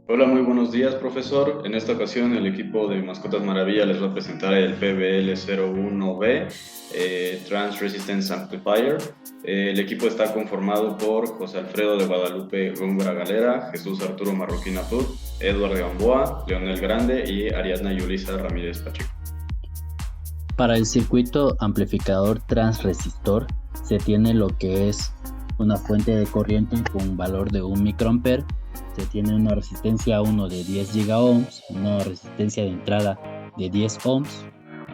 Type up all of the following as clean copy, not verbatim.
Hola, muy buenos días, profesor. En esta ocasión, el equipo de Mascotas Maravilla les va a presentar el PBL01B Trans Resistance Amplifier. El equipo está conformado por José Alfredo de Guadalupe Góngora Galera, Jesús Arturo Marroquín Atud, Edward Gamboa, Leonel Grande y Ariadna Yulisa Ramírez Pacheco. Para el circuito amplificador transresistor se tiene lo que es una fuente de corriente con un valor de 1 microampere, se tiene una resistencia 1 de 10 gigaohms, una resistencia de entrada de 10 ohms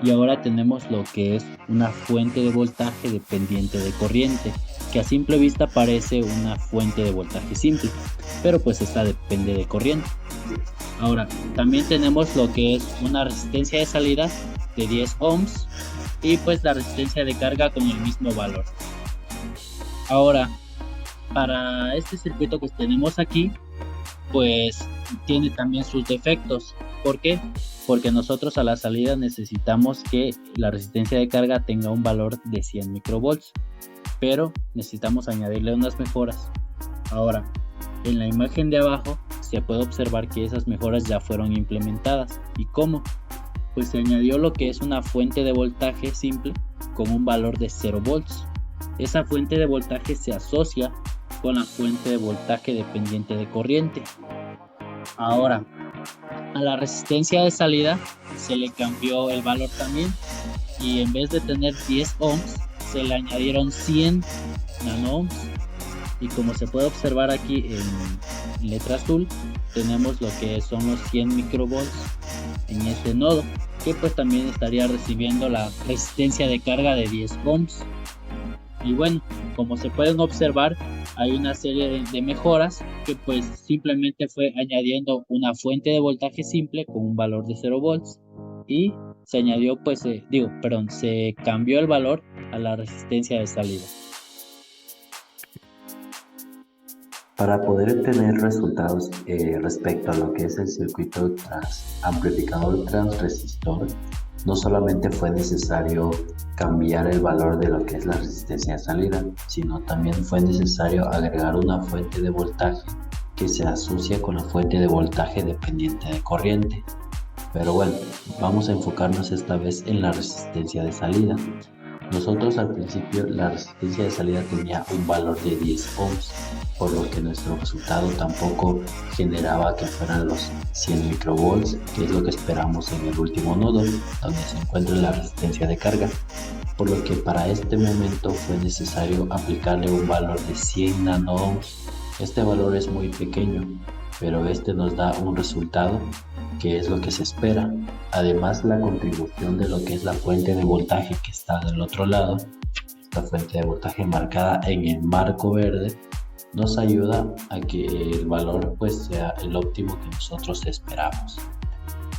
y ahora tenemos lo que es una fuente de voltaje dependiente de corriente, que a simple vista parece una fuente de voltaje simple, pero pues esta depende de corriente. Ahora, también tenemos lo que es una resistencia de salida de 10 ohms y pues la resistencia de carga con el mismo valor. Ahora, para este circuito que tenemos aquí, pues tiene también sus defectos. ¿Por qué? Porque nosotros a la salida necesitamos que la resistencia de carga tenga un valor de 100 microvolts, pero necesitamos añadirle unas mejoras. Ahora, en la imagen de abajo se puede observar que esas mejoras ya fueron implementadas. ¿Y cómo? Pues se añadió lo que es una fuente de voltaje simple con un valor de 0 volts. Esa fuente de voltaje se asocia con la fuente de voltaje dependiente de corriente. Ahora, a la resistencia de salida se le cambió el valor también y en vez de tener 10 ohms se le añadieron 100 nano-ohms. Y como se puede observar aquí en letra azul, tenemos lo que son los 100 microvolts en este nodo, que pues también estaría recibiendo la resistencia de carga de 10 ohms. Y bueno, como se pueden observar, hay una serie de mejoras que pues simplemente fue añadiendo una fuente de voltaje simple con un valor de 0 volts y se añadió se cambió el valor a la resistencia de salida. Para poder obtener resultados respecto a lo que es el circuito amplificador transresistor, no solamente fue necesario cambiar el valor de lo que es la resistencia de salida, sino también fue necesario agregar una fuente de voltaje que se asocia con la fuente de voltaje dependiente de corriente. Pero bueno, vamos a enfocarnos esta vez en la resistencia de salida. Nosotros al principio la resistencia de salida tenía un valor de 10 ohms, por lo que nuestro resultado tampoco generaba que fueran los 100 microvolts, que es lo que esperamos en el último nodo, donde se encuentra la resistencia de carga. Por lo que para este momento fue necesario aplicarle un valor de 100 nano-ohms. Este valor es muy pequeño, pero este nos da un resultado que es lo que se espera. Además, la contribución de lo que es la fuente de voltaje que está del otro lado, esta fuente de voltaje marcada en el marco verde, nos ayuda a que el valor pues sea el óptimo que nosotros esperamos.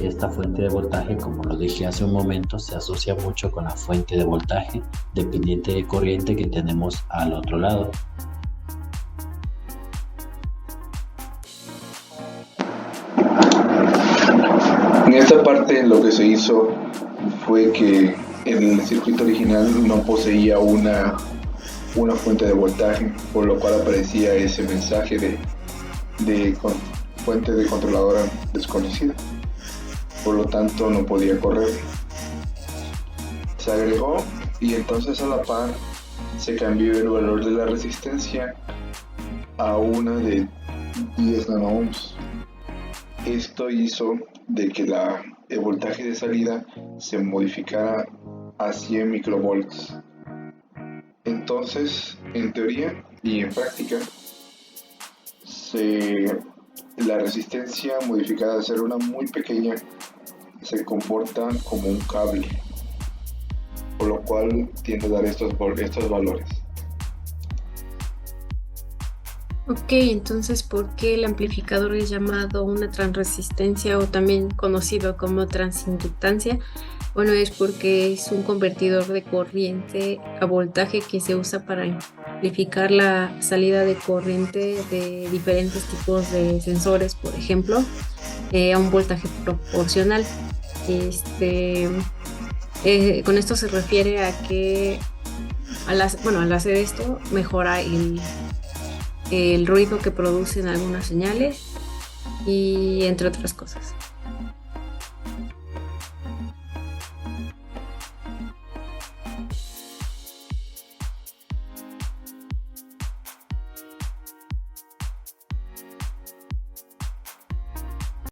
Esta fuente de voltaje, como lo dije hace un momento, se asocia mucho con la fuente de voltaje dependiente de corriente que tenemos al otro lado. En esta parte lo que se hizo fue que el circuito original no poseía una fuente de voltaje, por lo cual aparecía ese mensaje de fuente de controladora desconocida. Por lo tanto no podía correr. Se agregó y entonces a la par se cambió el valor de la resistencia a una de 10 nano-ohms. Esto hizo de que el voltaje de salida se modificara a 100 microvolts. Entonces, en teoría y en práctica, la resistencia modificada de ser una muy pequeña se comporta como un cable, por lo cual tiende a dar estos valores. Ok, entonces, ¿por qué el amplificador es llamado una transresistencia o también conocido como transinductancia? Bueno, es porque es un convertidor de corriente a voltaje que se usa para amplificar la salida de corriente de diferentes tipos de sensores, por ejemplo, a un voltaje proporcional. Con esto se refiere a que al hacer esto mejora el ruido que producen algunas señales y entre otras cosas.